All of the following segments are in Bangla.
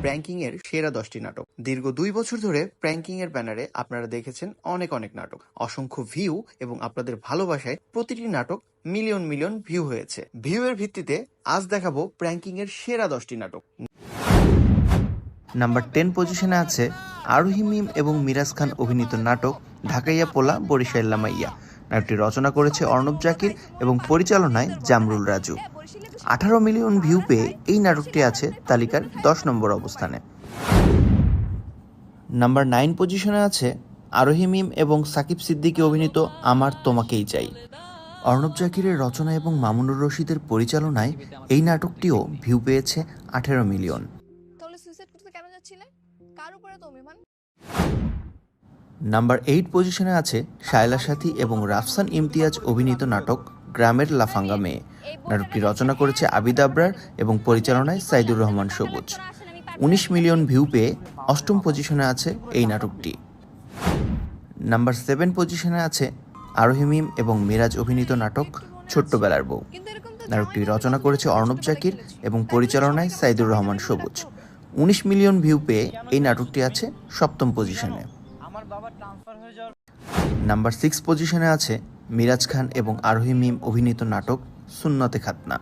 প্র্যাঙ্কিং এর সেরা 10টি নাটক। দীর্ঘ 2 বছর ধরে প্র্যাঙ্কিং এর ব্যানারে আপনারা দেখেছেন অনেক নাটক, অসংখ্য ভিউ এবং আপনাদের ভালোবাসায় প্রতিটি নাটক মিলিয়ন ভিউ হয়েছে। ভিউ এর ভিত্তিতে আজ দেখাবো প্র্যাঙ্কিং এর সেরা 10টি নাটক। নাম্বার 10 পজিশনে আছে আরোহী মিম এবং মিরাজ খান অভিনীত নাটক ঢাকাইয়া পোলা বরিশাল লামাইয়া। নাটকটি রচনা করেছে অর্ণব জাকির এবং পরিচালনায় জামরুল রাজু। 18 মিলিয়ন ভিউ পেয়ে এই নাটকটি আছে তালিকার 10 নম্বর অবস্থানে। নাম্বার 9 পজিশনে আছে আরোহী মিম এবং সাকিব সিদ্দিকী অভিনীত আমার তোমাকেই চাই। অর্ণব জাকিরের রচনা এবং মামুনুর রশিদের পরিচালনায় এই নাটকটিও ভিউ পেয়েছে 18 মিলিয়ন। নাম্বার 8 পজিশনে আছে শায়লা সাথী এবং রাফসান ইমতিয়াজ অভিনীত নাটক গ্রামের লাফাঙ্গা মেয়ে। নাটকটি রচনা করেছে আবিদ আবরার এবং পরিচালনায় সাইদুর রহমান সবুজ। 19 মিলিয়ন ভিউ পেয়ে 8ম পজিশনে আছে এই নাটকটি। নাম্বার 7 পজিশনে আছে আরোহী মিম এবং মিরাজ অভিনীত নাটক ছোট্টবেলার বউ। নাটকটি রচনা করেছে অর্ণব জাকির এবং পরিচালনায় সাইদুর রহমান সবুজ। 19 মিলিয়ন ভিউ পেয়ে এই নাটকটি আছে 7ম পজিশনে। নাম্বার 6 পজিশনে আছে মিরাজ খান এবং আরোহী মিম অভিনীত নাটক সুন্নতে খাতনা।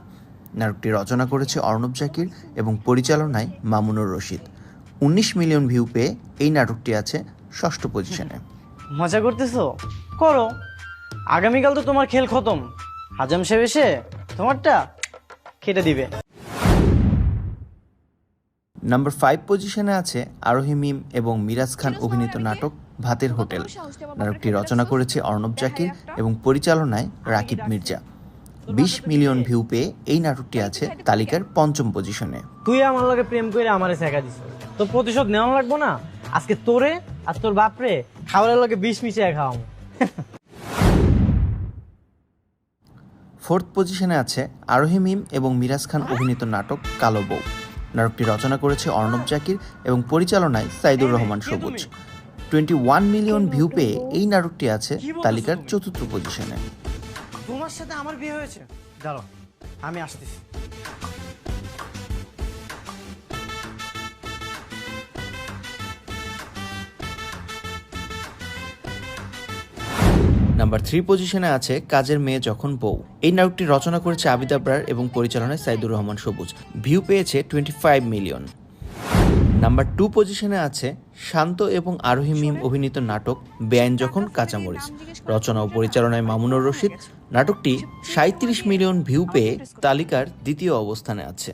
নাটকটি রচনা করেছে অর্ণব জাকির এবং পরিচালনায় মামুনুর রশিদ। 19 মিলিয়ন ভিউ পেয়ে এই নাটকটি আছে 6ষ্ঠ পজিশনে। মজা করতেছো? করো, আগামীকাল তো তোমার খেল খতম। হাজাম সাহেব এসে তোমারটা কেটে দিবে। নাম্বার 5 পজিশনে আছে আরোহী মিম এবং মিরাজ খান অভিনীত নাটক ভাতের হোটেল। নাটকটি রচনা করেছে অর্ণব জাকির এবং পরিচালনায় রাকিব মির্জা। 20 মিলিয়ন ভিউ পেয়ে এই নাটকটি আছে তালিকার 5ম পজিশনে। তুই আমার লগে প্রেম করে আমারে শেখা দিস, তোর প্রতিশোধ নেওয়া লাগবো না? আজকে তোরে আর তোর বাপরে খাবারের লগে 20 মিশিয়ে খাওয়াবো। 4th পজিশনে আছে আরোহী মিম এবং মিরাজ খান অভিনীত নাটক কালো বউ। নাটকটি রচনা করেছে অর্ণব জাকির এবং পরিচালনায় সাইদুর রহমান সবুজ। 21 মিলিয়ন ভিউ পেয়ে এই নাটকটি আছে তালিকার 4র্থ পজিশনে। তোমার সাথে আমার বিয়ে হয়েছে? দাঁড়াও, আমি আসতেছি। নাম্বার 3 পজিশনে আছে কাজের মেয়ে যখন বউ। এই নাটকটি রচনা করেছে আবিদ আবরার এবং পরিচালনায় সাইদুর রহমান সবুজ। ভিউ পেয়েছে 25 মিলিয়ন। নাম্বার 2 পজিশনে আছে শান্ত এবং আরোহী মিম অভিনীত নাটক বেআইন যখন কাঁচামরিচ। রচনা ও পরিচালনায় মামুনুর রশিদ। নাটকটি 37 মিলিয়ন ভিউ পেয়ে তালিকার 2য় অবস্থানে আছে।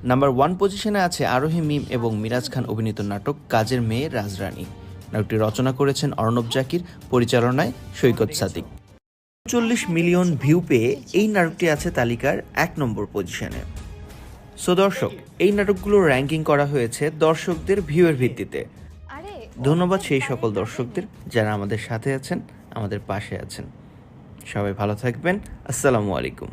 নাম্বার 1 পজিশনে আছে আরোহী মিম এবং মিরাজ খান অভিনীত নাটক কাজের মেয়ে রাজরানী। নাটকটি রচনা করেছেন অর্ণব জাকির, পরিচালনায় সৈকত সাদিক। 40 মিলিয়ন ভিউ পেয়ে এই নাটকটি আছে তালিকার 1 নম্বর পজিশনে। সো দর্শক, এই নাটকগুলোর র্যাঙ্কিং করা হয়েছে দর্শকদের ভিউয়ের ভিত্তিতে। ধন্যবাদ সেই সকল দর্শকদের যারা আমাদের সাথে আছেন, আমাদের পাশে আছেন। সবাই ভালো থাকবেন। আসসালামু আলাইকুম।